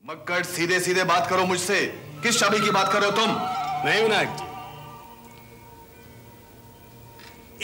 मक्कड़, सीधे सीधे बात करो मुझसे। किस चाबी की बात कर रहे हो तुम? नहीं विनायक जी,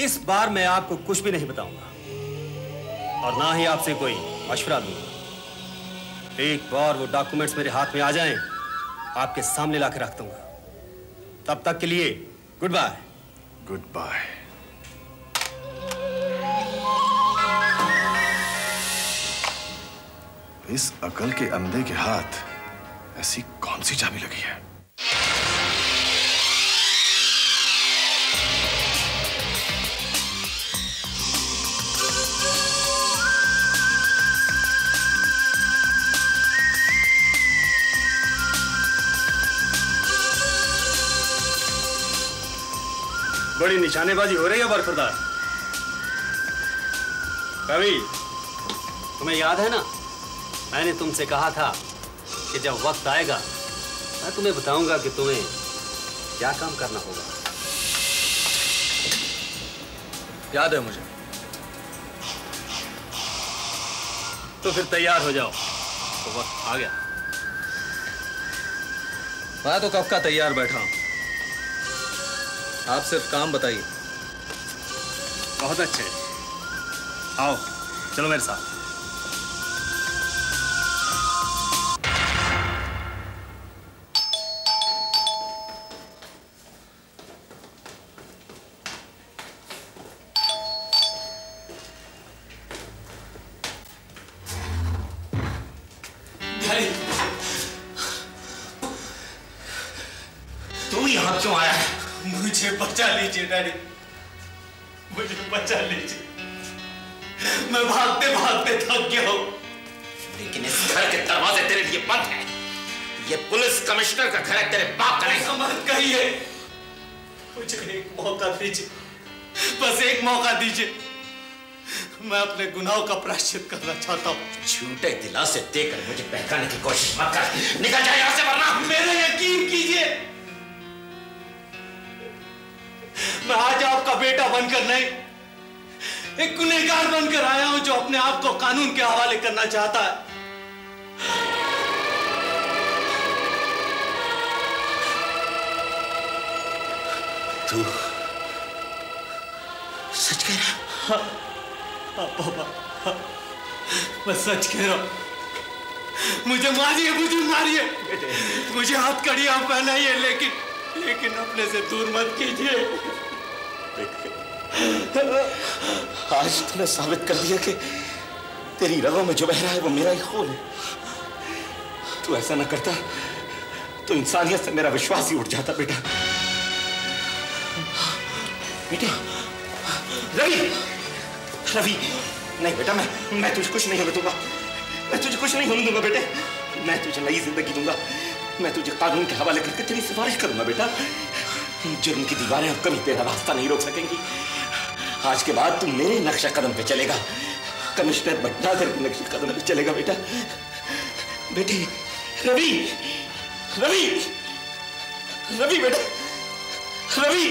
इस बार मैं आपको कुछ भी नहीं बताऊंगा और ना ही आपसे कोई मशवरा दूंगा। एक बार वो डॉक्यूमेंट्स मेरे हाथ में आ जाएं, आपके सामने लाकर रख दूंगा। तब तक के लिए गुड बाय। Good bye. इस अकल के अंधे के हाथ ऐसी कौन सी चाबी लगी है? बड़ी निशानेबाजी हो रही है बरखुरदार। कवि, तुम्हें याद है ना, मैंने तुमसे कहा था कि जब वक्त आएगा मैं तुम्हें बताऊंगा कि तुम्हें क्या काम करना होगा। याद है मुझे। तो फिर तैयार हो जाओ, तो वक्त आ गया। मैं तो कब का तैयार बैठा हूं, आप सिर्फ काम बताइए। बहुत अच्छे, आओ चलो मेरे साथ। तू यहां क्यों आया है? मुझे बचा लीजिए डैडी, मुझे बचा लीजिए। मैं भागते भागते थक गया हूं। लेकिन इस घर के दरवाजे तेरे लिए बंद हैं। ये पुलिस कमिश्नर का घर है, तेरे बाप का नहीं। मत कहिए, मुझे एक मौका दीजिए, बस एक मौका दीजिए। मैं अपने गुनाहों का प्रायश्चित करना चाहता हूं। झूठे दिलासे देकर मुझे बहकाने की कोशिश मत कर। निकल जाए यहां से वरना। मेरा यकीन कीजिए, मैं आज आपका बेटा बनकर नहीं, एक गुनहगार बनकर आया हूं जो अपने आप को कानून के हवाले करना चाहता है। तू सच कह रहा है? हाँ पापा, हाँ, मैं सच कह रहा हूं। मुझे मारिए, मुझे मारिए, मुझे हथकड़ियां पहनाइए, लेकिन अपने से दूर मत कीजिए। आज तूने साबित कर दिया कि तेरी रगों में जो बह रहा है वो मेरा ही खून है। तू ऐसा ना करता तो इंसानियत से मेरा विश्वास ही उठ जाता। बेटा, बेटे, रवि, रवि, नहीं बेटा, मैं तुझे कुछ नहीं होने दूंगा। मैं तुझे कुछ नहीं होने दूंगा बेटे। मैं तुझे नई जिंदगी दूंगा। मैं तुझे कानून के हवाले करके तेरी सिफारिश करूंगा बेटा। जुर्म की दीवारें अब कभी तेरा रास्ता नहीं रोक सकेंगी। आज के बाद तू मेरे नक्शे कदम पे चलेगा, कमिश्नर भटनागर के नक्शे कदम पे चलेगा बेटा। बेटे, रवि, रवि, रवि बेटा, रवि।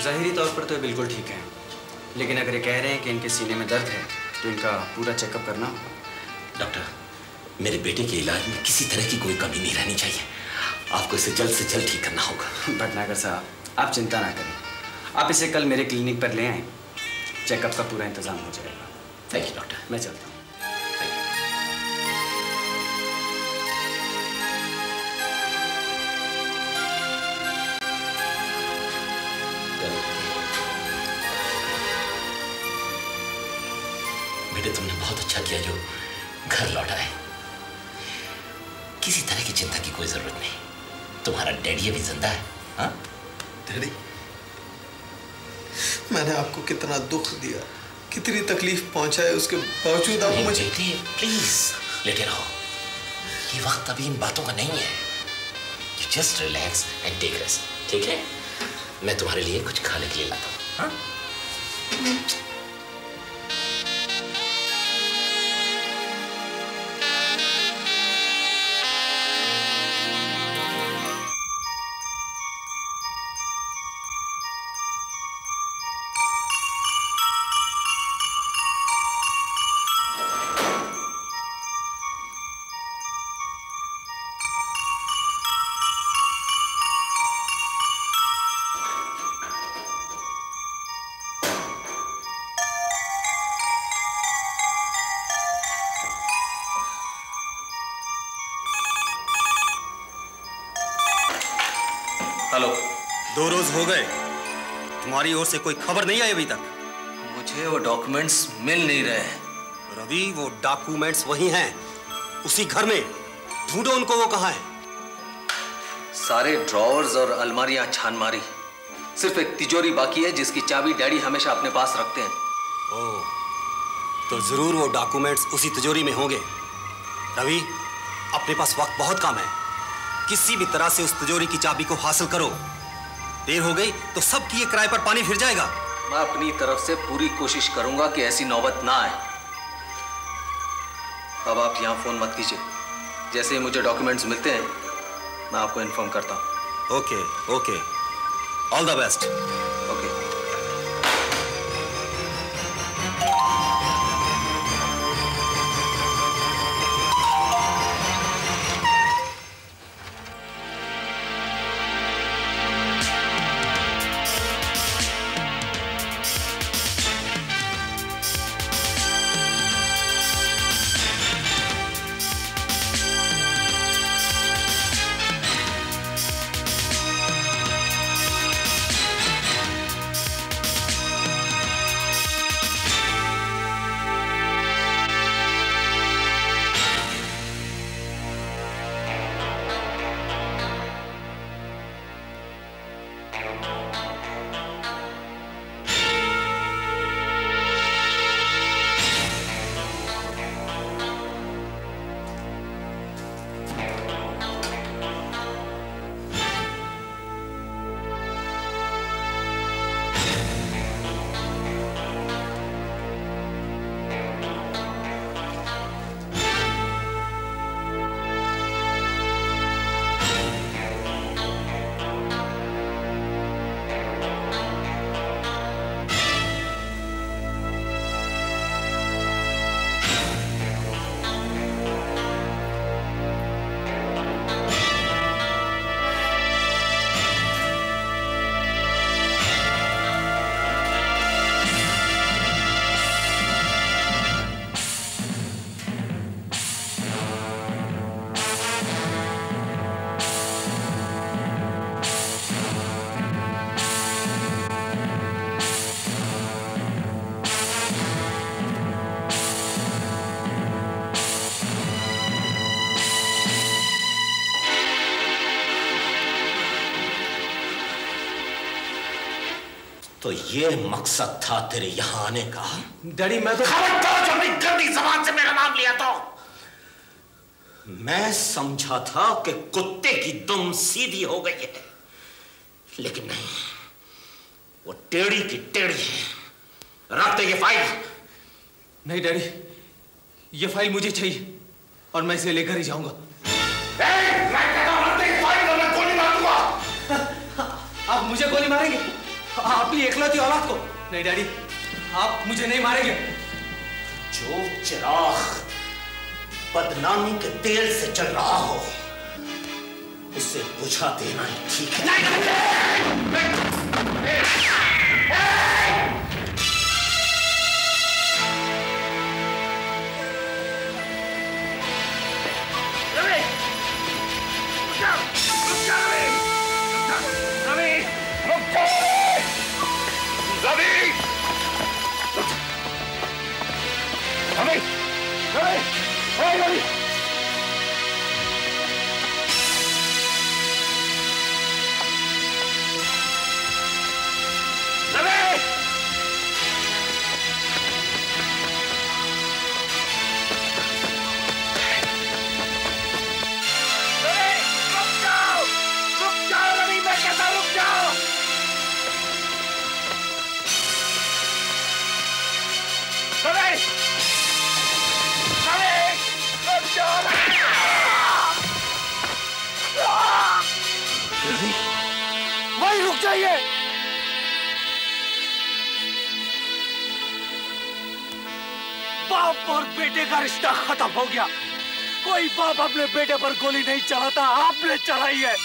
ज़ाहिरी तौर पर तो ये बिल्कुल ठीक है, लेकिन अगर ये कह रहे हैं कि इनके सीने में दर्द है तो इनका पूरा चेकअप करना होगा। डॉक्टर, मेरे बेटे के इलाज में किसी तरह की कोई कमी नहीं रहनी चाहिए। आपको इसे जल्द से जल्द ठीक करना होगा। भटनागर साहब, आप चिंता ना करें, आप इसे कल मेरे क्लिनिक पर ले आएं, चेकअप का पूरा इंतजाम हो जाएगा। थैंक यू डॉक्टर, मैं चलता हूँ। बेटे, तुमने बहुत अच्छा किया जो घर लौटा है। किसी तरह की चिंता की कोई जरूरत नहीं। तुम्हारा डैडी अभी जिंदा है। हाँ डैडी, मैंने आपको कितना दुख दिया, कितनी तकलीफ पहुंचाए, उसके बावजूद आप मुझे। प्लीज लेटे रहो, ये वक्त अभी इन बातों का नहीं है। You just relax and take rest, ठीक है? मैं तुम्हारे लिए कुछ खाने के लिए लाता हूँ। हाँ? हेलो। 2 रोज हो गए, तुम्हारी ओर से कोई खबर नहीं आई अभी तक। मुझे वो डॉक्यूमेंट्स मिल नहीं रहे। रवि, वो डॉक्यूमेंट्स वही हैं, उसी घर में। ढूंढो उनको, वो कहाँ है? सारे ड्रॉवर्स और अलमारियां छान मारी, सिर्फ एक तिजोरी बाकी है जिसकी चाबी डैडी हमेशा अपने पास रखते हैं। ओह, तो जरूर वो डॉक्यूमेंट्स उसी तिजोरी में होंगे। रवि, अपने पास वक्त बहुत कम है, किसी भी तरह से उस तिजोरी की चाबी को हासिल करो। देर हो गई तो सबकी ये किराए पर पानी फिर जाएगा। मैं अपनी तरफ से पूरी कोशिश करूंगा कि ऐसी नौबत ना आए। अब आप यहां फोन मत कीजिए, जैसे ही मुझे डॉक्यूमेंट्स मिलते हैं मैं आपको इन्फॉर्म करता हूं। Okay okay, all the best. Okay. तो ये मकसद था तेरे यहां आने का? डैडी, मैं तो खबरदार जो अपनी गंदी जबान से मेरा नाम लिया तो। मैं समझा था कि कुत्ते की दुम सीधी हो गई है, लेकिन नहीं, वो टेढ़ी की टेढ़ी है। रख दे ये फाइल। नहीं डैडी, ये फाइल मुझे चाहिए और मैं इसे लेकर ही जाऊंगा। मैं कहता हूं रख दे ये फाइल, मैं गोली मार दूंगा। आप मुझे गोली मारेंगे? अपनी एकलौती औलाद को? नहीं डैडी, आप मुझे नहीं मारेंगे। जो चिराग बदनामी के तेल से चल रहा हो उसे बुझा देना ही ठीक है। वहीं रुक जाइए। बाप और बेटे का रिश्ता खत्म हो गया। कोई बाप अपने बेटे पर गोली नहीं चलाता, आपने चलाई है।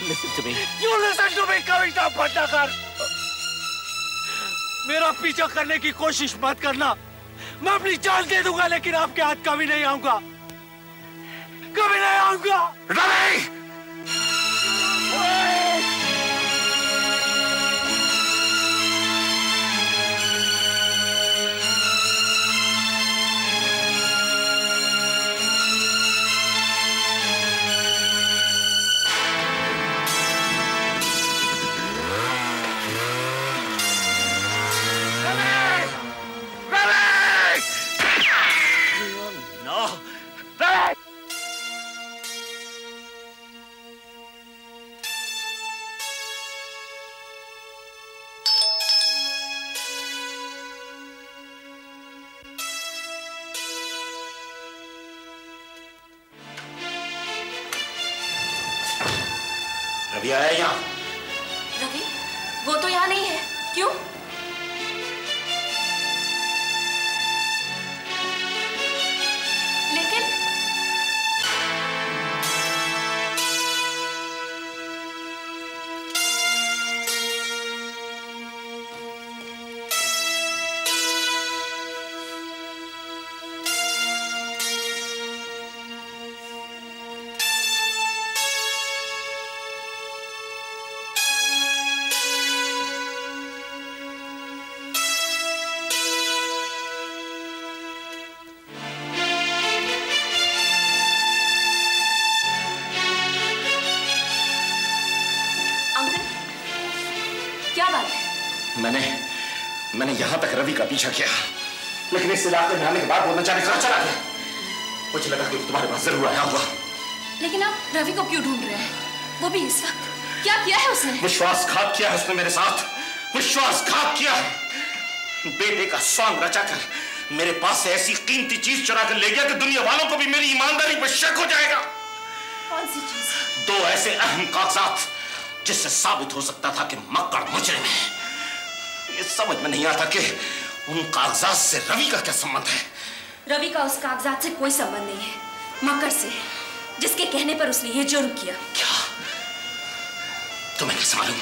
Listen to me. You listen to me, कविता भटनागर। मेरा पीछा करने की कोशिश मत करना। मैं अपनी जान दे दूंगा, लेकिन आपके हाथ कभी नहीं आऊंगा, कभी नहीं आऊंगा। रवि! रवि आया यहाँ? रवि? वो तो यहाँ नहीं है। क्यों? लेकिन मैंने यहां तक रवि का पीछा किया, लेकिन इस इलाके में आने के बाद वो न जाने कहां चला गया। मुझे लगा कि तुम्हारे पास जरूर आया होगा। लेकिन आप रवि को क्यों ढूंढ रहे हैं? वो भी इस वक्त? क्या किया है उसने? विश्वासघात किया है उसने मेरे साथ, विश्वासघात किया है। बेटे का स्वांग रचाकर मेरे पास से ऐसी कीमती चीज चुरा कर ले गया कि दुनिया वालों को भी मेरी ईमानदारी पर शक हो जाएगा। कौन सी चीज? 2 ऐसे अहम कागजात जिससे साबित हो सकता था कि मक्कड़ मुजरिम है। ये समझ में नहीं आता कि उन कागजात से रवि का क्या संबंध है। रवि का उस कागजात से कोई संबंध नहीं है, मक्कड़ से, जिसके कहने पर उसने ये जुर्म किया। क्या? तुम्हें कैसे मालूम?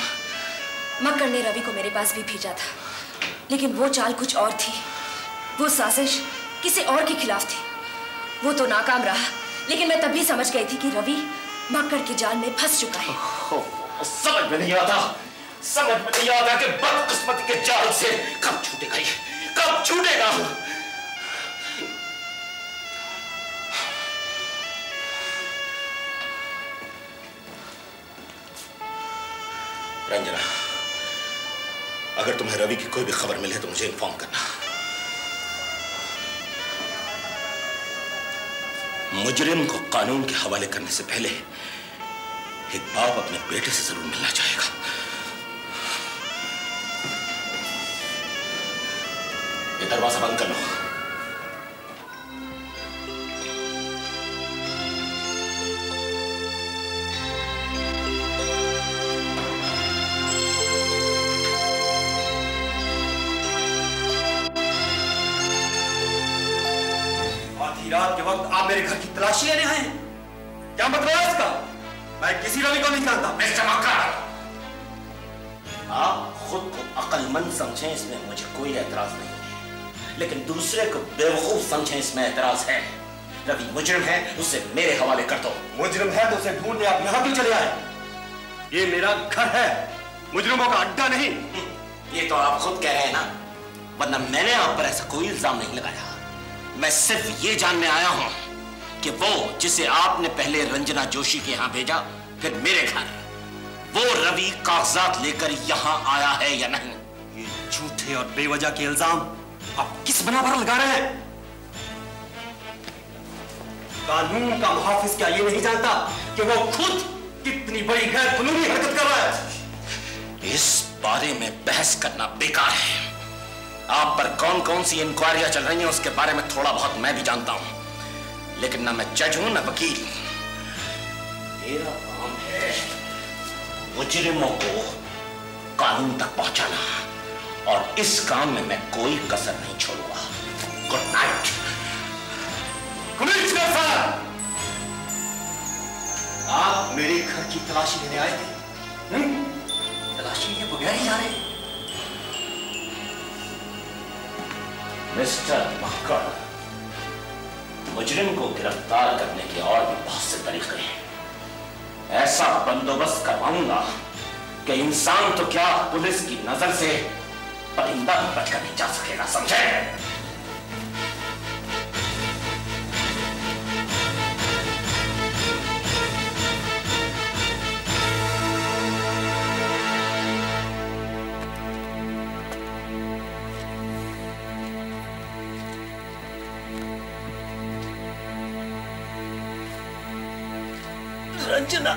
मक्कड़ ने रवि को मेरे पास भी भेजा था, लेकिन वो चाल कुछ और थी। वो साजिश किसी और के खिलाफ थी। वो तो नाकाम रहा, लेकिन मैं तब भी समझ गई थी कि रवि मक्कड़ के जाल में फंस चुका है। समझ में नहीं आता, समझ में नहीं आता कि बदकिस्मती के जाल से कब छूटेगा ये, कब छूटेगा। रंजना, अगर तुम्हें रवि की कोई भी खबर मिले तो मुझे इन्फॉर्म करना। मुजरिम को कानून के हवाले करने से पहले एक बाप अपने बेटे से जरूर मिलना चाहेगा। ये दरवाजा बंद कर लो। आधी रात के वक्त आप मेरे घर की तलाशी लेने आए हैं? क्या मतलब है इसका? मैं किसी रवि को नहीं जानता। मिस्टर मक्कड़, आप खुद को अक्लमंद समझें, इसमें मुझे कोई एतराज नहीं है, लेकिन दूसरे को बेवकूफ समझें, इसमें एतराज है। रवि मुजरिम है, उसे मेरे हवाले कर दो। मुजरिम है तो उसे ढूंढने आप यहां क्यों चले आए? ये मेरा घर है, मुजरिमों का अड्डा नहीं। ये तो आप खुद कह रहे हैं ना, वरना मैंने आप पर ऐसा कोई इल्जाम नहीं लगाया। मैं सिर्फ ये जानने आया हूं कि वो जिसे आपने पहले रंजना जोशी के यहां भेजा, फिर मेरे घर, वो रवि कागजात लेकर यहां आया है या नहीं। ये झूठे और बेवजह के इल्जाम आप किस बना पर लगा रहे हैं? कानून का मुहाफिज क्या ये नहीं जानता कि वो खुद कितनी बड़ी गैर कानूनी हरकत कर रहा है? इस बारे में बहस करना बेकार है। आप पर कौन कौन सी इंक्वायरियां चल रही हैं उसके बारे में थोड़ा बहुत मैं भी जानता हूं, लेकिन ना मैं जज हूं ना वकील। मेरा काम है मुजरिमों को कानून तक पहुंचाना, और इस काम में मैं कोई कसर नहीं छोड़ूंगा। Good night. कमिश्नर साहब, आप मेरे घर की तलाशी लेने आए थे? तलाशी लिए बगैर ही जा रहे? मिस्टर मक्कड़, मुजरिम को गिरफ्तार करने के और भी बहुत से तरीके हैं। ऐसा बंदोबस्त करवाऊंगा कि इंसान तो क्या पुलिस की नजर से परिंदा भी बचकर नहीं जा सकेगा, समझे? रंजना,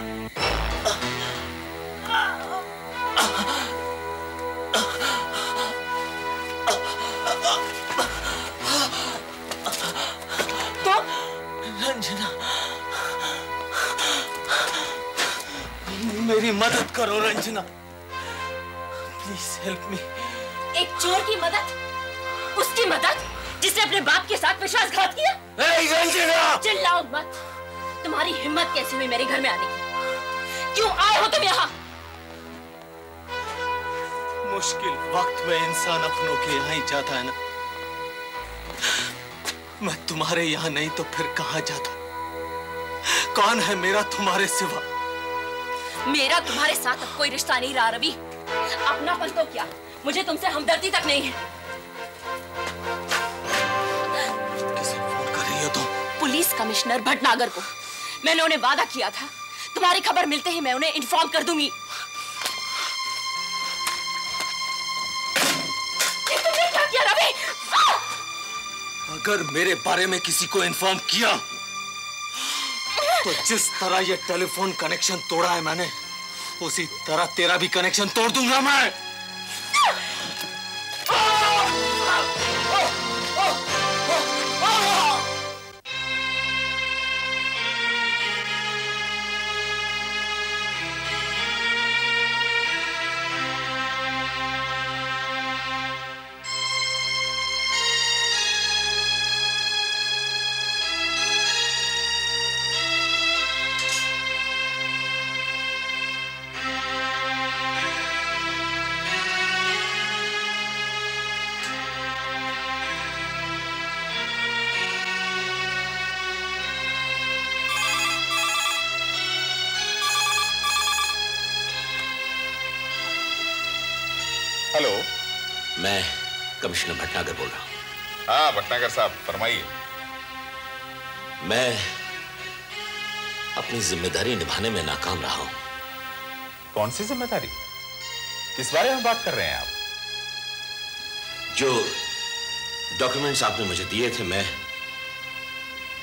रंजना, मेरी मदद करो रंजना, प्लीज हेल्प मी। एक चोर की मदद? उसकी मदद जिसने अपने बाप के साथ विश्वासघात किया? रंजना, चिल्लाओ मत। तुम्हारी हिम्मत कैसे हुई मेरे घर में आने की? क्यों आए हो तुम यहाँ? मुश्किल वक्त में इंसान अपनों के यहाँ ही जाता है ना। मैं तुम्हारे यहाँ नहीं तो फिर कहाँ जाता? कौन है मेरा तुम्हारे सिवा? मेरा तुम्हारे साथ अब कोई रिश्ता नहीं रहा रवि। अपनापन तो क्या, मुझे तुमसे हमदर्दी तक नहीं है। किसे फोन कर रही हो तुम? पुलिस कमिश्नर भटनागर को। मैंने उन्हें वादा किया था, तुम्हारी खबर मिलते ही मैं उन्हें इन्फॉर्म कर दूंगी। तुमने क्या किया रवि? अगर मेरे बारे में किसी को इन्फॉर्म किया तो जिस तरह ये टेलीफोन कनेक्शन तोड़ा है मैंने, उसी तरह तेरा भी कनेक्शन तोड़ दूंगा मैं। हेलो, मैं कमिश्नर भटनागर बोल रहा हूं। हाँ भटनागर साहब, फरमाइए। मैं अपनी जिम्मेदारी निभाने में नाकाम रहा हूं। कौन सी जिम्मेदारी? किस बारे में बात कर रहे हैं आप? जो डॉक्यूमेंट्स आपने मुझे दिए थे, मैं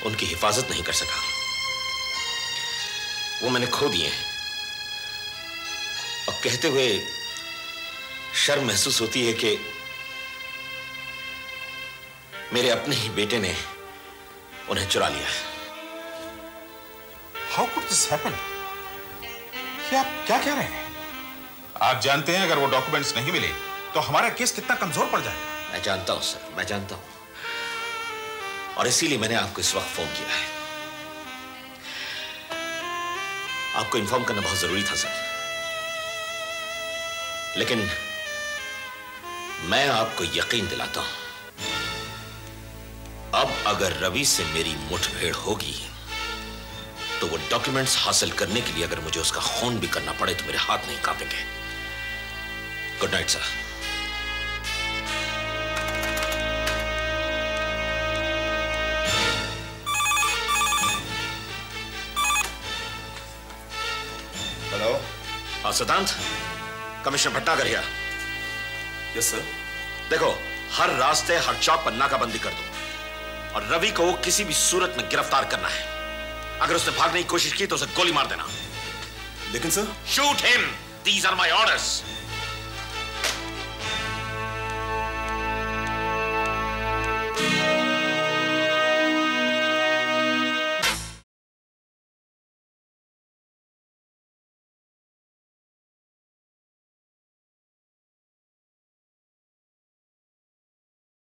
उनकी हिफाजत नहीं कर सका। वो मैंने खो दिए हैं। और कहते हुए शर्म महसूस होती है कि मेरे अपने ही बेटे ने उन्हें चुरा लिया है। How could this happen? क्या आप क्या कह रहे हैं? आप जानते हैं अगर वो डॉक्यूमेंट्स नहीं मिले तो हमारा केस कितना कमजोर पड़ जाएगा। मैं जानता हूं सर, मैं जानता हूं, और इसीलिए मैंने आपको इस वक्त फोन किया है। आपको इन्फॉर्म करना बहुत जरूरी था सर, लेकिन मैं आपको यकीन दिलाता हूं, अब अगर रवि से मेरी मुठभेड़ होगी तो वो डॉक्यूमेंट्स हासिल करने के लिए अगर मुझे उसका खून भी करना पड़े तो मेरे हाथ नहीं कांपेंगे। Good night sir. हेलो। हाँ Siddhant, commissioner Bhatnagar here. Yes sir. देखो, हर रास्ते हर चौक पर नाकाबंदी कर दो और रवि को किसी भी सूरत में गिरफ्तार करना है। अगर उसने भागने की कोशिश की तो उसे गोली मार देना। लेकिन sir, shoot him, these are my orders.